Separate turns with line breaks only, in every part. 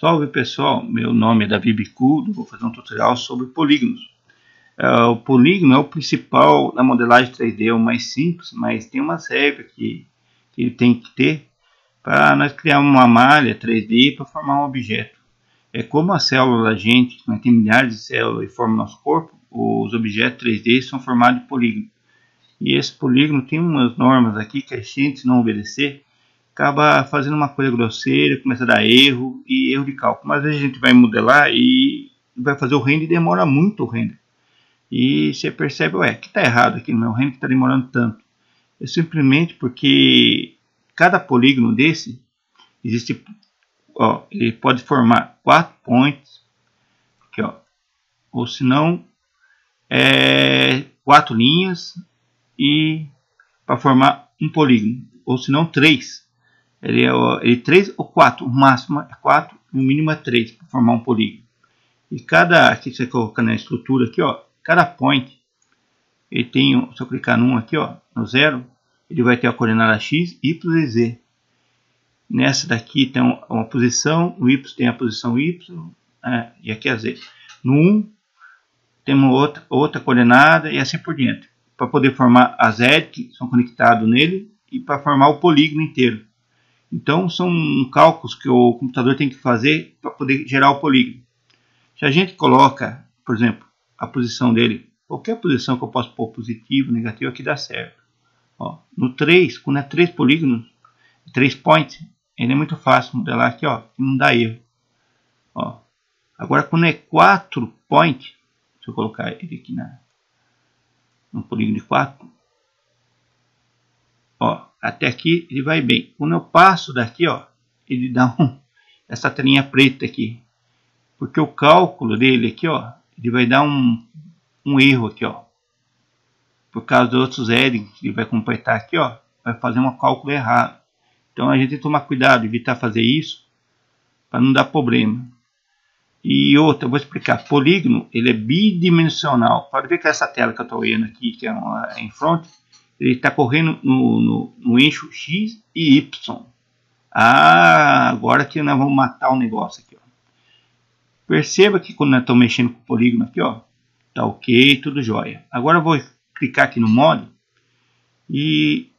Salve pessoal, meu nome é Davi Bicudo, vou fazer um tutorial sobre polígonos. O polígono é o principal na modelagem 3D, é o mais simples, mas tem umas regras que ele tem que ter para nós criar uma malha 3D para formar um objeto. É como a célula da gente, né, tem milhares de células e forma nosso corpo, os objetos 3D são formados de polígono. E esse polígono tem umas normas aqui que a gente, se não obedecer, acaba fazendo uma coisa grosseira, começa a dar erro e erro de cálculo. Mas às vezes a gente vai modelar e vai fazer o render e demora muito o render. E você percebe, ué, que está errado aqui no meu render que está demorando tanto. É simplesmente porque cada polígono desse existe, ó, ele pode formar 4 points, aqui, ó, ou se não, 4 linhas e para formar um polígono, ou se não 3. Ele 3 ou 4, o máximo é 4, o mínimo é 3 para formar um polígono. E cada, aqui você coloca na estrutura aqui, ó, cada point, ele tem, se eu clicar num aqui, ó, no 0, ele vai ter a coordenada x, y e z. Nessa daqui tem uma posição, no y tem a posição y, e aqui a z. No 1 tem uma outra coordenada e assim por diante. Para poder formar as edges que são conectados nele e para formar o polígono inteiro. Então são cálculos que o computador tem que fazer para poder gerar o polígono. Se a gente coloca, por exemplo, a posição dele, qualquer posição que eu possa pôr positivo, negativo, aqui dá certo. Ó, no 3, quando é 3 polígonos, 3 points, ele é muito fácil modelar aqui, ó, não dá erro. Ó. Agora quando é 4 points, se eu colocar ele aqui no polígono de 4, ó, até aqui ele vai bem. Quando eu passo daqui, ó, ele dá essa telinha preta aqui. Porque o cálculo dele aqui, ó, ele vai dar um erro aqui, ó. Por causa dos outros headings que ele vai completar aqui, ó, vai fazer um cálculo errado. Então a gente tem que tomar cuidado, evitar fazer isso, para não dar problema. E outra, eu vou explicar. Polígono, ele é bidimensional. Pode ver que essa tela que eu estou vendo aqui, que é em front, ele está correndo no eixo X e Y. Agora que nós vamos matar o negócio aqui, ó. Perceba que quando nós estamos mexendo com o polígono aqui, ó, tá ok, tudo jóia. Agora eu vou clicar aqui no Model e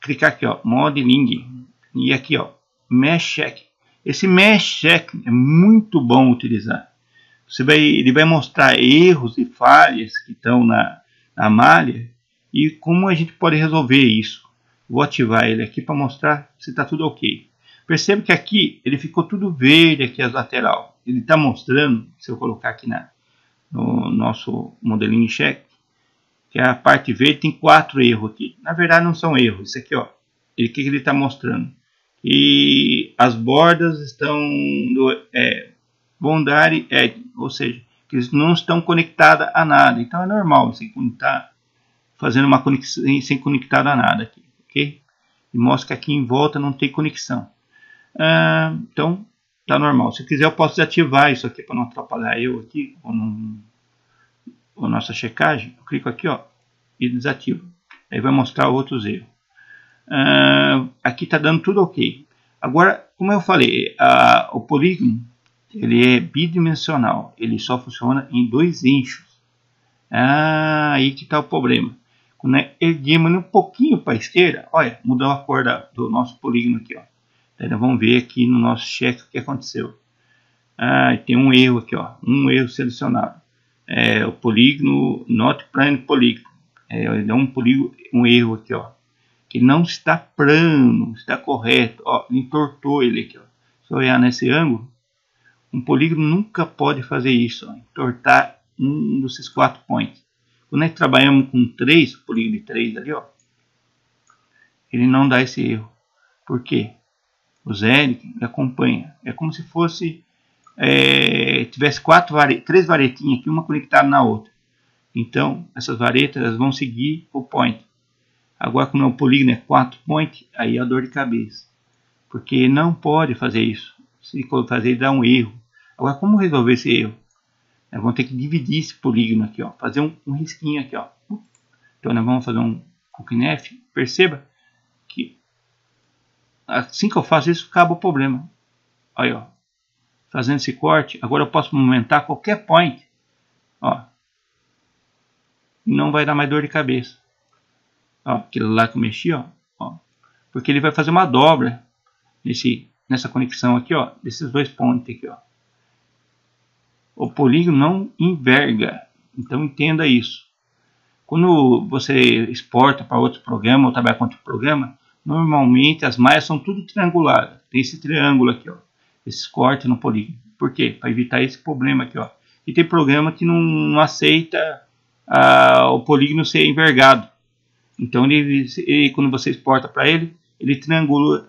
clicar aqui, ó, Modeling, e aqui, ó, Mesh Check. Esse Mesh Check é muito bom utilizar. Ele vai mostrar erros e falhas que estão na malha e como a gente pode resolver isso. Vou ativar ele aqui para mostrar se está tudo ok. Percebe que aqui ele ficou tudo verde aqui as lateral. Ele está mostrando, se eu colocar aqui no nosso modelinho check, que a parte verde tem 4 erros aqui. Na verdade não são erros, isso aqui, ó. O que ele está mostrando? E as bordas estão boundary edge, ou seja, que eles não estão conectadas a nada. Então é normal, você está fazendo uma conexão sem conectar a nada aqui, ok? E mostra que aqui em volta não tem conexão. Então tá normal. Se quiser eu posso desativar isso aqui para não atrapalhar eu aqui ou nossa checagem. Eu clico aqui, ó, e desativo. Aí vai mostrar outros erros. Aqui está dando tudo ok. Agora, como eu falei, o polígono ele é bidimensional. Ele só funciona em 2 eixos. Aí que está o problema. Quando erguemos um pouquinho para a esquerda, olha, mudou a cor do nosso polígono aqui, ó. Então, nós vamos ver aqui no nosso check o que aconteceu. Tem um erro aqui, ó, um erro selecionado. O polígono not plane polígono. Ele dá um erro aqui, ó, que não está plano, está correto. Ó, entortou ele aqui, ó. Se eu olhar nesse ângulo, um polígono nunca pode fazer isso, ó, entortar um desses 4 points. Quando nós trabalhamos com 3, polígono de 3 ali, ó, ele não dá esse erro. Por quê? O Z acompanha. É como se fosse tivesse 3 varetinhas aqui, uma conectada na outra. Então essas varetas elas vão seguir o point. Agora, como o polígono é 4 point, aí é a dor de cabeça, porque não pode fazer isso. Se fazer, ele dá um erro. Agora, como resolver esse erro? Nós vamos ter que dividir esse polígono aqui, ó, fazer um risquinho aqui, ó. Então nós vamos fazer um CookinF. Perceba que assim que eu faço isso, acaba o problema. Aí, ó, fazendo esse corte, agora eu posso movimentar qualquer point, ó, não vai dar mais dor de cabeça. Ó, aquele lá que eu mexi, ó, porque ele vai fazer uma dobra nessa conexão aqui, ó, desses dois pontos aqui, ó. O polígono não enverga, então entenda isso. Quando você exporta para outro programa ou trabalha com outro programa, normalmente as malhas são tudo trianguladas. Tem esse triângulo aqui, ó, esses cortes no polígono. Por quê? Para evitar esse problema aqui, ó. E tem programa que não aceita o polígono ser envergado. Então, quando você exporta para ele triangula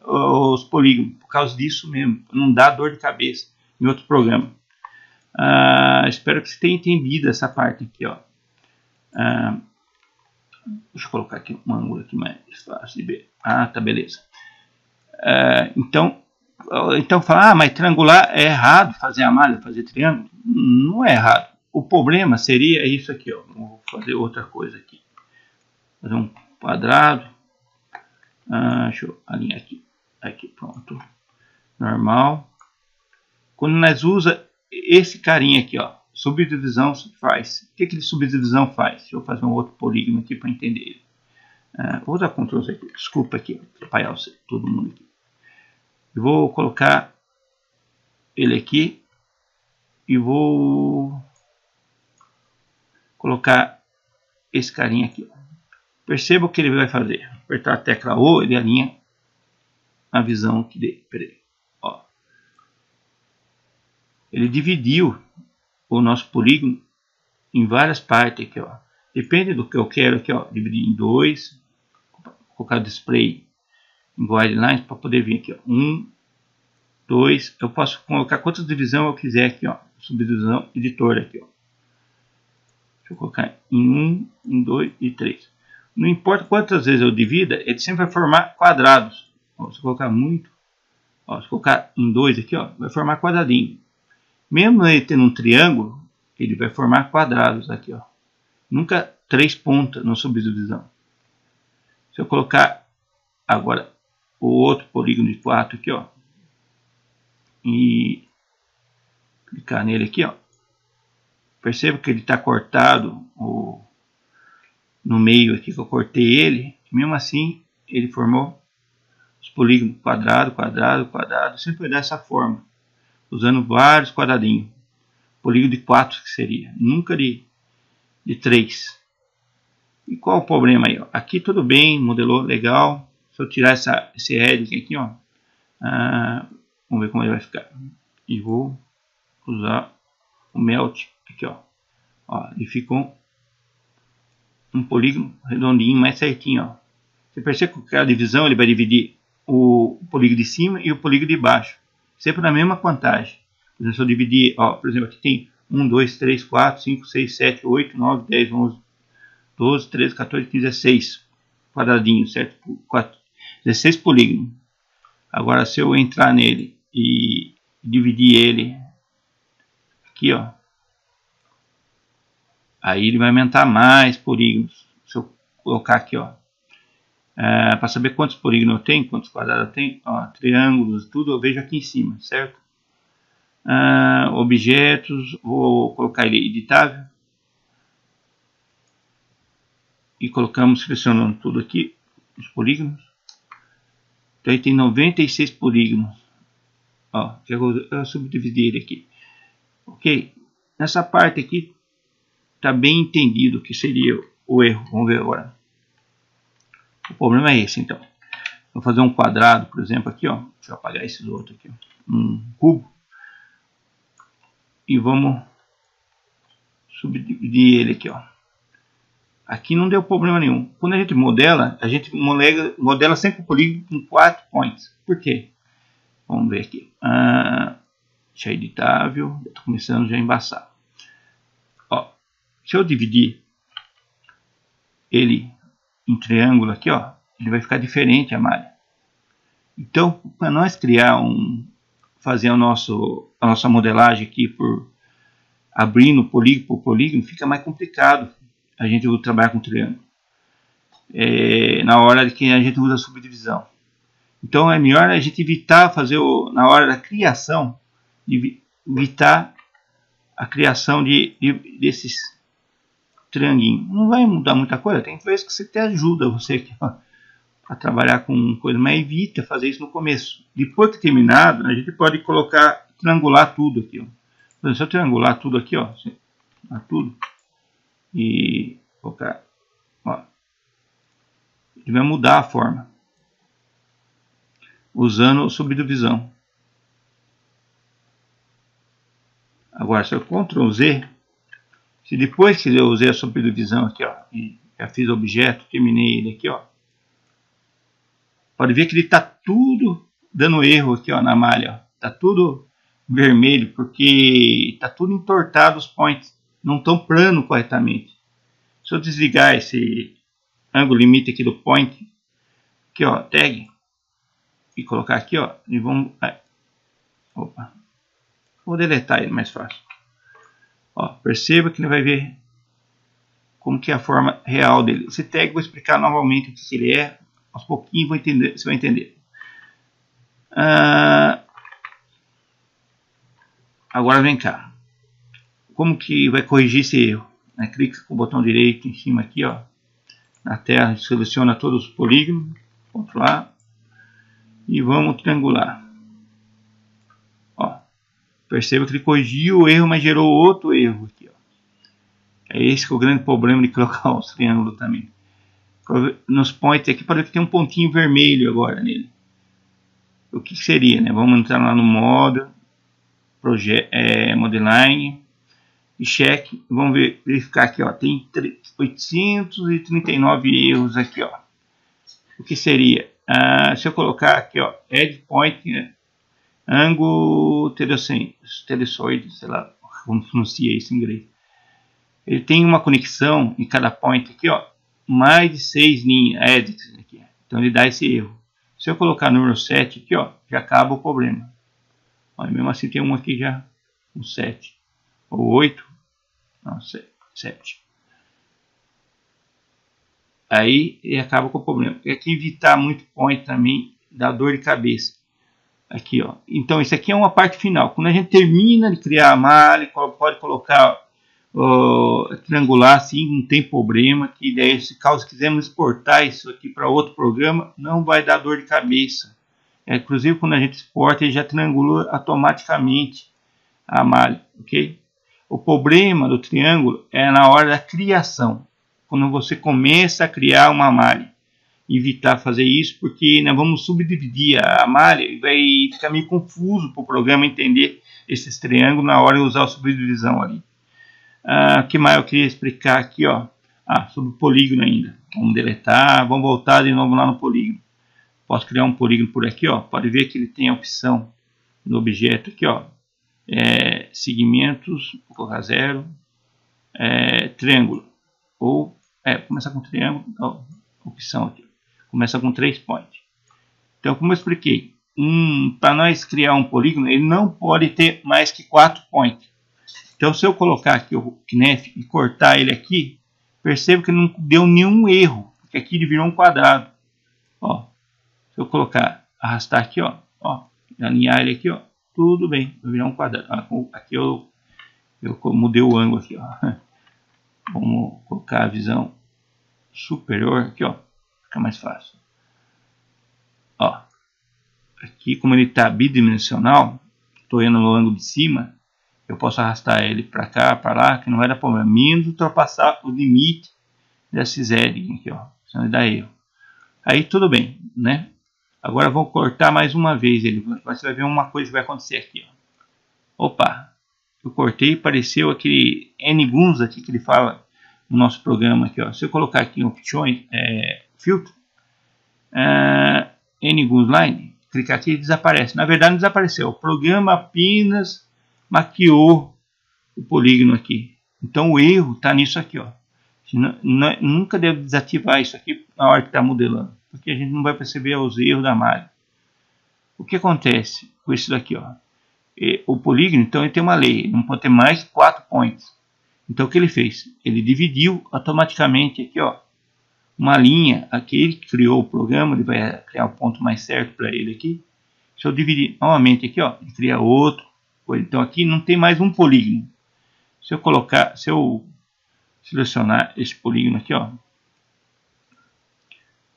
os polígonos. Por causa disso mesmo, não dá dor de cabeça em outro programa. Espero que você tenha entendido essa parte aqui, ó. Deixa eu colocar aqui um ângulo aqui mais fácil de ver. Tá, beleza. Então falar, mas triangular é errado, fazer a malha, fazer triângulo? Não é errado. O problema seria isso aqui, ó. Vou fazer outra coisa aqui. Fazer um quadrado. Deixa eu alinhar aqui. Aqui, pronto. Normal. Quando nós usa esse carinha aqui, ó, subdivisão faz. O que subdivisão faz? Deixa eu fazer um outro polígono aqui para entender ele. Vou dar Ctrl Z aqui. Desculpa aqui, atrapalhar todo mundo aqui. Eu vou colocar ele aqui e vou colocar esse carinha aqui, ó. Perceba o que ele vai fazer. Apertar a tecla O, ele alinha a visão aqui dele. Peraí. Ó. Ele dividiu o nosso polígono em várias partes aqui, ó. Depende do que eu quero aqui, ó. Dividir em 2. Colocar display em guidelines para poder vir aqui, ó. 1, 2. Eu posso colocar quantas divisões eu quiser aqui, ó. Subdivisão editor aqui, ó. Deixa eu colocar em 1, em 2 e 3. Não importa quantas vezes eu divida, ele sempre vai formar quadrados. Ó, se eu colocar muito, ó, se eu colocar em 2 aqui, ó, vai formar quadradinho. Mesmo ele tendo um triângulo, ele vai formar quadrados aqui, ó. Nunca 3 pontas na subdivisão. Se eu colocar agora o outro polígono de 4 aqui, ó, e clicar nele aqui, ó, perceba que ele está cortado no meio aqui que eu cortei ele, mesmo assim ele formou os polígonos quadrado, quadrado, quadrado, sempre dessa forma, usando vários quadradinhos. Polígono de 4 que seria, nunca de 3. E qual o problema aí? Ó? Aqui tudo bem, modelou legal. Se eu tirar esse head aqui, ó, vamos ver como ele vai ficar. E vou usar o melt aqui, ó. Ele ficou um polígono redondinho, mais certinho, ó. Você percebe que cada divisão ele vai dividir o polígono de cima e o polígono de baixo, sempre na mesma quantagem. Por exemplo, se eu dividir, ó, por exemplo, aqui tem 1, 2, 3, 4, 5, 6, 7, 8, 9, 10, 11, 12, 13, 14, 15, 16 quadradinhos, certo? 16 polígonos. Agora, se eu entrar nele e dividir ele aqui, ó, aí ele vai aumentar mais polígonos. Se eu colocar aqui, ó, para saber quantos polígonos eu tenho, quantos quadrados eu tenho, ó, triângulos, tudo eu vejo aqui em cima, certo? Objetos, vou colocar ele editável. E colocamos, selecionando tudo aqui, os polígonos. Então aí tem 96 polígonos. Ó, eu subdividi ele aqui. Ok? Nessa parte aqui, está bem entendido o que seria o erro. Vamos ver agora. O problema é esse, então. Vou fazer um quadrado, por exemplo, aqui, ó. Deixa eu apagar esses outros aqui, ó. Um cubo. E vamos subdividir ele aqui, ó. Aqui não deu problema nenhum. Quando a gente modela sempre o polígono com 4 points. Por quê? Vamos ver aqui. Deixa editável. Estou começando já a embaçar. Ó, se eu dividir ele em triângulo aqui, ó, ele vai ficar diferente a malha. Então, para nós fazer a nossa modelagem aqui por abrindo polígono por polígono, fica mais complicado a gente trabalhar com triângulo. Na hora que a gente usa a subdivisão. Então é melhor a gente evitar fazer na hora da criação, evitar a criação desses trianguinhos. Não vai mudar muita coisa, tem vezes que você até ajuda você aqui, ó, a trabalhar com coisa, mas evita fazer isso no começo. Depois que terminado, a gente pode triangular tudo aqui, ó. Se eu triangular tudo aqui, ó, tudo, e colocar, ó, ele vai mudar a forma usando subdivisão. Agora, se eu Ctrl Z, se depois que eu usei a subdivisão aqui, ó, e já fiz o objeto, terminei ele aqui, ó, pode ver que ele está tudo dando erro aqui, ó, na malha, ó. Tá tudo vermelho porque está tudo entortado, os points não estão plano corretamente. Se eu desligar esse ângulo limite aqui do point, aqui, ó, tag, e colocar aqui, ó, e vamos, opa, vou deletar ele mais fácil. Ó, perceba que ele vai ver como que é a forma real dele. Esse tag eu vou explicar novamente o que ele é, aos pouquinhos você vai entender. Agora vem cá. Como que vai corrigir esse erro? Clica com o botão direito em cima aqui, ó, na tela, seleciona todos os polígonos, Ctrl A, e vamos triangular. Ó, perceba que ele corrigiu o erro, mas gerou outro erro aqui, ó. É esse que é o grande problema de colocar os triângulos também. Nos points aqui pode ver que tem um pontinho vermelho agora nele. O que seria, né? Vamos entrar lá no modo, Modeline e check. Vamos verificar aqui, ó, tem 839 erros aqui, ó. O que seria? Se eu colocar aqui, ó, Edge Point, né? Ângulo telesoide, sei lá como pronuncia isso em inglês. Ele tem uma conexão em cada point aqui, ó, mais de 6 linhas edits aqui. Então ele dá esse erro. Se eu colocar número 7 aqui, ó, já acaba o problema. Ó, mesmo assim tem um aqui já, um 7. Ou 8. Não, 7. Aí ele acaba com o problema. É que evitar muito point também dá dor de cabeça. Aqui, ó. Então isso aqui é uma parte final. Quando a gente termina de criar a malha, pode colocar triangular assim, não tem problema. Que daí, se caso quisermos exportar isso aqui para outro programa, não vai dar dor de cabeça. Inclusive quando a gente exporta, ele já triangulou automaticamente a malha, ok? O problema do triângulo é na hora da criação, quando você começa a criar uma malha. Evitar fazer isso, porque nós vamos subdividir a malha e vai ficar meio confuso para o programa entender esses triângulos na hora de usar a subdivisão ali. O que mais eu queria explicar aqui, ó? Sobre o polígono ainda. Vamos deletar, vamos voltar de novo lá no polígono. Posso criar um polígono por aqui, ó. Pode ver que ele tem a opção no objeto aqui, ó. Segmentos, vou colocar 0, triângulo. Ou, começa com triângulo, ó, opção aqui. Começa com 3 points. Então, como eu expliquei, para nós criar um polígono, ele não pode ter mais que 4 points. Então, se eu colocar aqui o Knef e cortar ele aqui, perceba que não deu nenhum erro, porque aqui ele virou um quadrado. Ó, se eu colocar, arrastar aqui, ó, alinhar ele aqui, ó, tudo bem, vai virar um quadrado. Aqui eu mudei o ângulo aqui, ó. Vamos colocar a visão superior aqui, ó, fica mais fácil. Ó, aqui como ele está bidimensional, estou indo no ângulo de cima, eu posso arrastar ele para cá, para lá, que não vai dar problema, menos ultrapassar o limite desses edges aqui, ó, senão ele dá erro. Aí tudo bem, né? Agora vou cortar mais uma vez ele, você vai ver uma coisa que vai acontecer aqui, ó. Opa, eu cortei e apareceu aquele N-Guns aqui que ele fala no nosso programa aqui, ó. Se eu colocar aqui em opções, filtro, N-Guns Line, clicar aqui e desaparece. Na verdade não desapareceu, o programa apenas maquiou o polígono aqui. Então o erro está nisso aqui, ó. Nunca deve desativar isso aqui na hora que está modelando, porque a gente não vai perceber os erros da malha. O que acontece com isso daqui, ó? O polígono, então, ele tem uma lei, ele não pode ter mais que 4 points. Então o que ele fez? Ele dividiu automaticamente aqui, ó, uma linha. Aqui ele criou o programa, ele vai criar o ponto mais certo para ele aqui. Se eu dividir novamente aqui, ó, ele cria outro coisa. Então aqui não tem mais um polígono. Se eu selecionar esse polígono aqui, ó.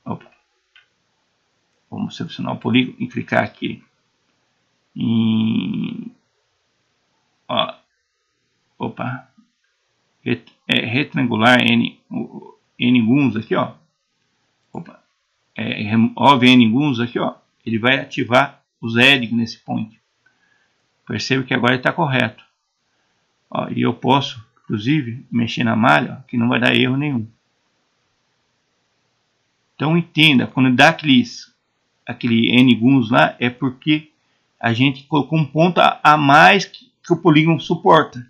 Opa. Vamos selecionar o polígono e clicar aqui em, ó, opa, retangular N guns aqui, ó. Opa, remove N guns aqui, ó. Ele vai ativar os headings nesse point. Percebe que agora está correto. Ó, e eu posso, inclusive, mexer na malha, ó, que não vai dar erro nenhum. Então entenda, quando dá aquele N guns lá, é porque a gente colocou um ponto a mais que o polígono suporta.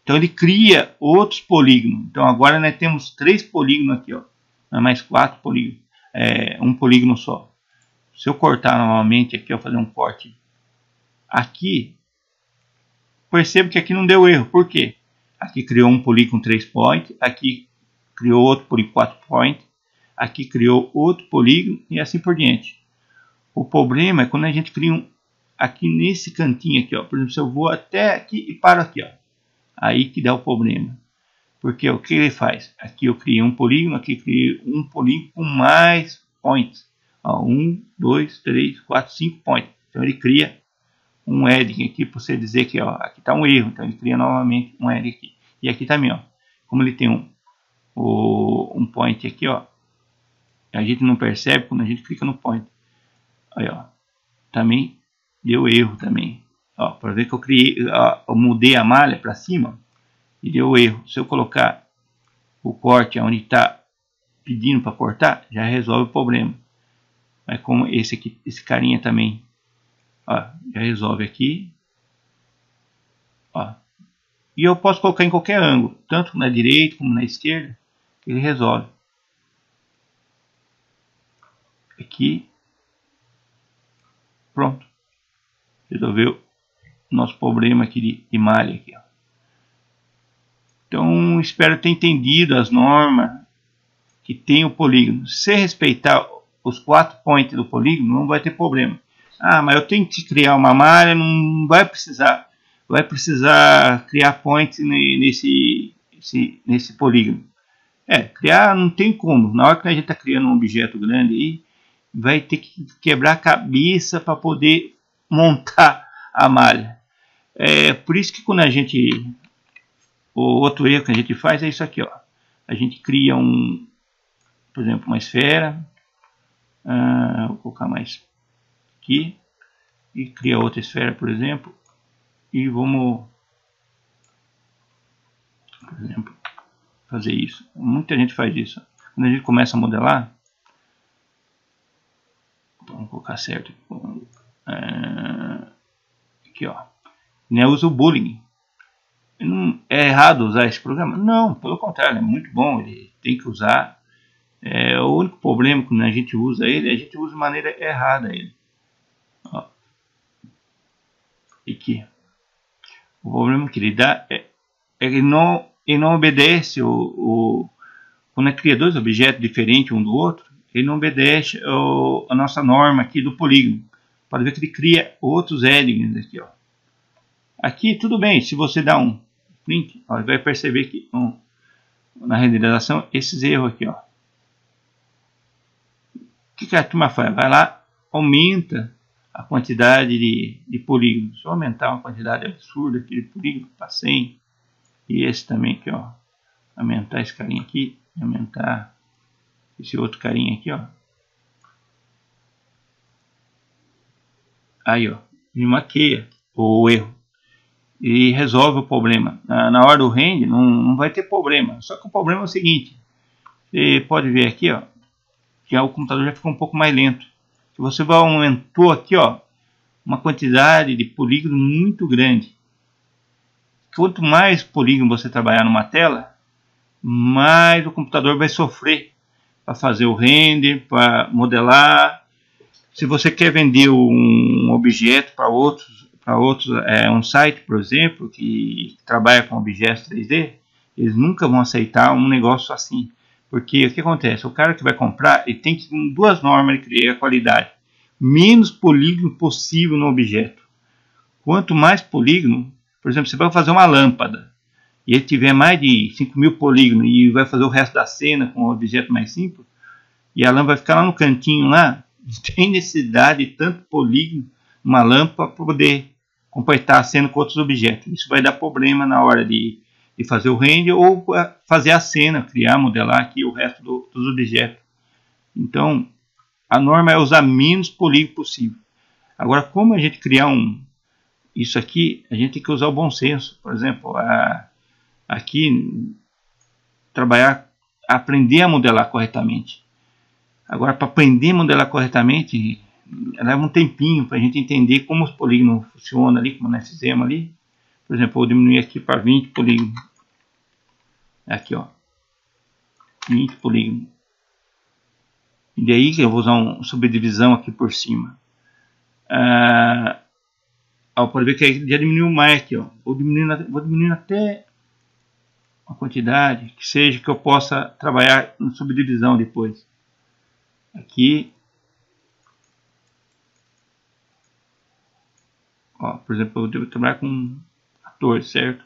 Então ele cria outros polígonos. Então agora nós temos 3 polígonos aqui, ó. Não é mais 4 polígonos. É um polígono só. Se eu cortar novamente aqui, ó, fazer um corte aqui, percebo que aqui não deu erro. Por quê? Aqui criou um polígono 3 point, aqui criou outro polígono 4 point, aqui criou outro polígono e assim por diante. O problema é quando a gente cria aqui nesse cantinho aqui, ó. Por exemplo, se eu vou até aqui e paro aqui, ó. Aí que dá o problema. Porque o que ele faz? Aqui eu criei um polígono, aqui eu criei um polígono com mais points. Ó, 1, 2, 3, 4, 5 points. Então ele cria um heading aqui para você dizer que, ó, aqui está um erro. Então ele cria novamente um heading aqui. E aqui também, ó. Como ele tem um point aqui, ó. A gente não percebe quando a gente clica no point. Aí, ó. Também deu erro também. Ó, para ver que eu criei, ó, eu mudei a malha para cima e deu erro. Se eu colocar o corte onde está pedindo para cortar, já resolve o problema. Mas como esse carinha também, ó, já resolve aqui, ó. E eu posso colocar em qualquer ângulo, tanto na direita como na esquerda, que ele resolve. Aqui, pronto, resolveu o nosso problema aqui de malha aqui, ó. Então espero ter entendido as normas que tem o polígono. Se respeitar os 4 points do polígono, não vai ter problema. Ah, mas eu tenho que criar uma malha, não vai precisar. Vai precisar criar points nesse polígono. Criar não tem como. Na hora que a gente está criando um objeto grande aí, vai ter que quebrar a cabeça para poder montar a malha. Por isso que quando a gente... O outro erro que a gente faz é isso aqui, ó. A gente cria por exemplo, uma esfera. Vou colocar mais aqui. E cria outra esfera, por exemplo. E vamos, por exemplo, fazer isso. Muita gente faz isso. Quando a gente começa a modelar, vamos colocar certo. Aqui, ó. Né, usa o Boolean. Não é errado usar esse programa? Não, pelo contrário, é muito bom. Ele tem que usar. O único problema quando a gente usa ele, a gente usa de maneira errada ele. Ó. Aqui. O problema que ele dá ele não obedece quando cria 2 objetos diferentes um do outro, ele não obedece a nossa norma aqui do polígono. Pode ver que ele cria outros headings aqui, ó. Aqui tudo bem, se você dá um print, ó, vai perceber que na renderização esses erros aqui, ó. O que a turma faz? Vai lá, aumenta a quantidade de polígonos. Se eu aumentar uma quantidade absurda aqui de polígono para 100, e esse também aqui, ó, aumentar esse carinha aqui, aumentar esse outro carinha aqui, ó. Aí, ó, me maqueia o erro e resolve o problema. Na hora do render não vai ter problema. Só que o problema é o seguinte: você pode ver aqui, ó, que o computador já ficou um pouco mais lento. Se você aumentou aqui, ó, uma quantidade de polígono muito grande. Quanto mais polígono você trabalhar numa tela, mais o computador vai sofrer para fazer o render, para modelar. Se você quer vender um objeto para outros, um site, por exemplo, que trabalha com objetos 3D, eles nunca vão aceitar um negócio assim. Porque o que acontece? O cara que vai comprar, ele tem que, com 2 normas, ele cria a qualidade. Menos polígono possível no objeto. Quanto mais polígono, por exemplo, você vai fazer uma lâmpada e ele tiver mais de 5.000 polígonos e vai fazer o resto da cena com um objeto mais simples, e a lâmpada vai ficar lá no cantinho lá, não tem necessidade de tanto polígono, uma lâmpada para poder completar a cena com outros objetos. Isso vai dar problema na hora de fazer o render ou fazer a cena, criar, modelar aqui o resto dos objetos. Então, a norma é usar menos polígono possível. Agora, como a gente criar isso aqui, a gente tem que usar o bom senso. Por exemplo, aqui, aprender a modelar corretamente. Agora, para aprender a modelar corretamente, leva um tempinho para a gente entender como os polígonos funcionam ali, como nós fizemos ali. Por exemplo, eu vou diminuir aqui para 20 polígonos. Aqui, ó. 20 polígonos. E daí que eu vou usar uma subdivisão aqui por cima. Pode ver que já diminuiu mais aqui, ó. Vou diminuindo até uma quantidade que seja que eu possa trabalhar em subdivisão depois. Aqui, ó, por exemplo, eu devo trabalhar com 14, certo?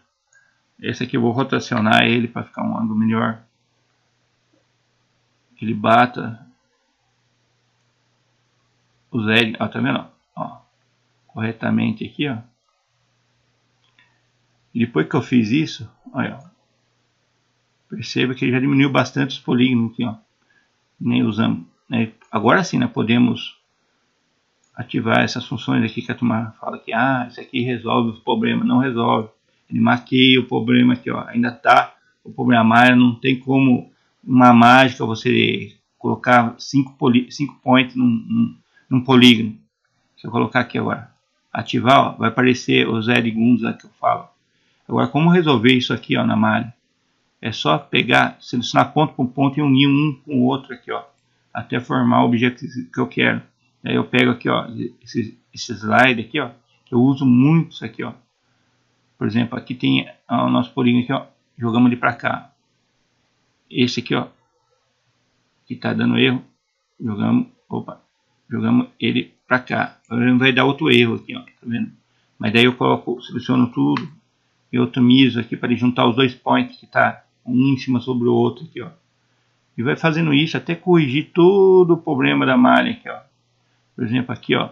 Esse aqui eu vou rotacionar ele para ficar um ângulo melhor, que ele bata os L, ó, tá vendo? Ó, corretamente aqui, ó. E depois que eu fiz isso, olha, ó, perceba que ele já diminuiu bastante os polígonos aqui, ó. Nem usamos, né? Agora sim, nós podemos ativar essas funções aqui que a turma fala que isso aqui resolve os problemas. Não resolve. Ele maqueia o problema aqui, ó. Ainda tá o problema mágico, não tem como uma mágica você colocar 5 points num polígono. Se eu colocar aqui agora, ativar, ó, vai aparecer os segundos que eu falo. Agora, como resolver isso aqui, ó, na malha? É só pegar, selecionar ponto por ponto e unir um com o outro aqui, ó, até formar o objeto que eu quero. Aí eu pego aqui, ó, esse slide aqui, ó, que eu uso muito isso aqui, ó. Por exemplo, aqui tem o nosso polígono aqui, ó, jogamos ele para cá. Esse aqui, ó, que tá dando erro, jogamos ele para cá. Ele vai dar outro erro aqui, ó, tá vendo? Mas daí eu seleciono tudo e otimizo aqui para juntar os dois points que tá um em cima sobre o outro aqui, ó. E vai fazendo isso até corrigir todo o problema da malha aqui, ó. Por exemplo, aqui, ó,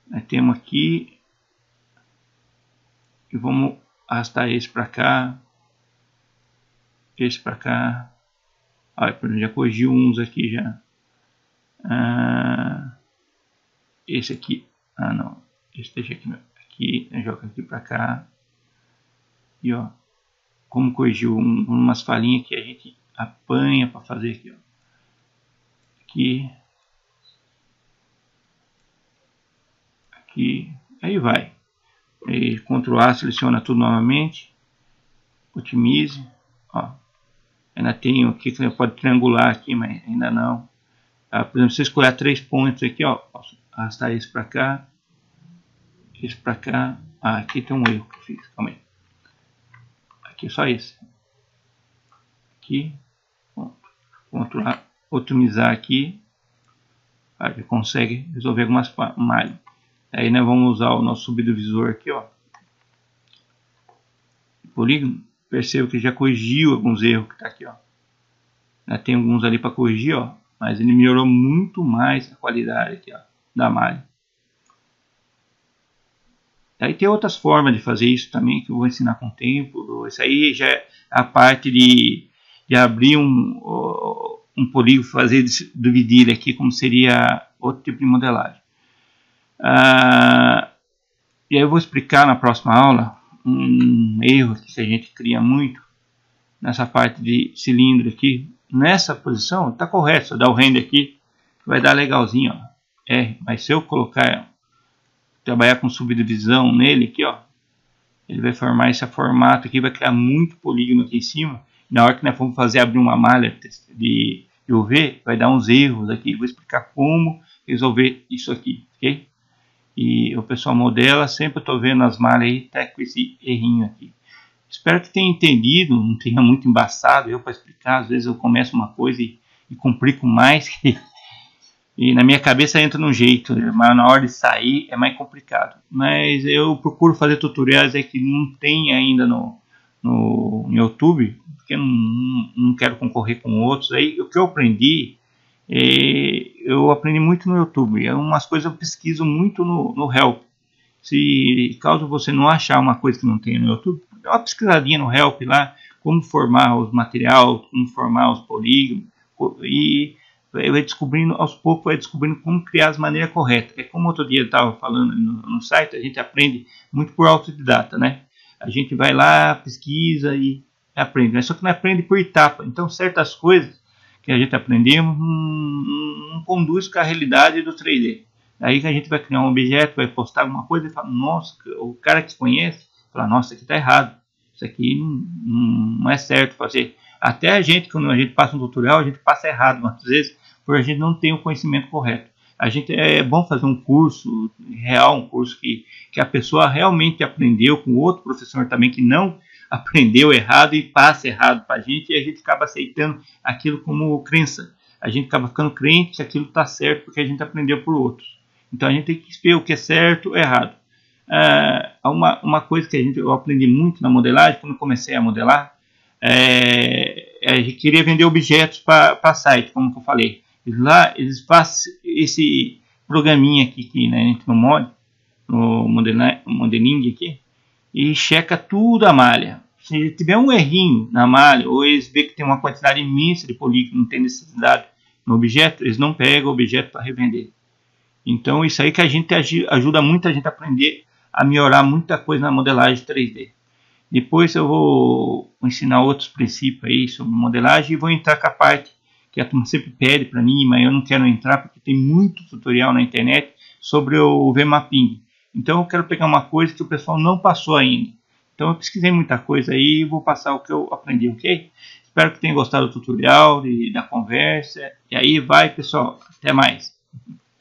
nós temos aqui e vamos arrastar esse para cá, esse para cá. Olha, por exemplo, já corrigiu uns aqui já. Esse aqui, não, esse deixa aqui, joga aqui para cá. E ó, como corrigiu umas falhinhas que a gente apanha para fazer aqui, ó. Aqui, aí vai. E Ctrl A, seleciona tudo novamente, otimize, ó. Ainda tem aqui que pode triangular aqui, mas ainda não. Por exemplo, se eu escolher 3 pontos aqui, ó, posso arrastar esse para cá, esse para cá. Aqui tem um erro que eu fiz, calma aí. Aqui é só esse. Aqui, Ctrl A, otimizar aqui, ele consegue resolver algumas malhas. Aí nós vamos usar o nosso subdivisor aqui, ó, polígono. Perceba que já corrigiu alguns erros que tá aqui, ó. Tem alguns ali para corrigir, ó, mas ele melhorou muito mais a qualidade aqui, ó, da malha. Aí tem outras formas de fazer isso também que eu vou ensinar com o tempo. Isso aí já é a parte de abrir um polígono, fazer dividir ele aqui, como seria outro tipo de modelagem. E aí eu vou explicar na próxima aula um erro que a gente cria muito nessa parte de cilindro aqui. Nessa posição está correto, se eu dar o render aqui vai dar legalzinho, ó. Mas se eu trabalhar com subdivisão nele aqui, ó, ele vai formar esse formato aqui, vai criar muito polígono aqui em cima. Na hora que nós formos abrir uma malha de UV, vai dar uns erros aqui. Vou explicar como resolver isso aqui, ok? E o pessoal modela, sempre eu estou vendo as malhas aí, tá com esse errinho aqui. Espero que tenha entendido, não tenha muito embaçado eu para explicar. Às vezes eu começo uma coisa e complico mais E na minha cabeça entra num jeito, mas na hora de sair é mais complicado. Mas eu procuro fazer tutoriais aí que não tem ainda no YouTube, porque eu não quero concorrer com outros. Aí o que eu aprendi muito no YouTube. É umas coisas eu pesquiso muito no Help. Se caso você não achar uma coisa que não tem no YouTube, dá uma pesquisadinha no Help lá, como formar os materiais, como formar os polígonos, e vai descobrindo, aos poucos vai descobrindo como criar as maneiras corretas. É como outro dia eu estava falando no site, a gente aprende muito por autodidata, né? A gente vai lá, pesquisa e aprende, mas só que não aprende por etapa. Então certas coisas que a gente aprendeu não conduz com a realidade do 3D. Aí que a gente vai criar um objeto, vai postar alguma coisa e fala, nossa, o cara que conhece, fala, nossa, isso aqui está errado. Isso aqui não é certo fazer. Até a gente, quando a gente passa um tutorial, a gente passa errado, muitas vezes, porque a gente não tem o conhecimento correto. A gente é bom fazer um curso real, um curso que a pessoa realmente aprendeu com outro professor também que não aprendeu errado e passa errado para a gente, e a gente acaba aceitando aquilo como crença. A gente acaba ficando crente que aquilo está certo porque a gente aprendeu por outros. Então a gente tem que ver o que é certo ou errado. Uma coisa que eu aprendi muito na modelagem, quando eu comecei a modelar, a gente queria vender objetos para site, como eu falei. Lá eles fazem esse programinha aqui né, no modeling aqui, e checa tudo a malha. Se tiver um errinho na malha, ou eles veem que tem uma quantidade imensa de polígono, não tem necessidade no objeto, eles não pegam o objeto para revender. Então isso aí que a gente ajuda muito a gente a aprender a melhorar muita coisa na modelagem 3D. Depois eu vou ensinar outros princípios aí sobre modelagem e vou entrar com a parte que a turma sempre pede para mim, mas eu não quero entrar porque tem muito tutorial na internet sobre o VMapping. Então eu quero pegar uma coisa que o pessoal não passou ainda. Então eu pesquisei muita coisa aí e vou passar o que eu aprendi, ok? Espero que tenham gostado do tutorial, da conversa. E aí vai, pessoal. Até mais.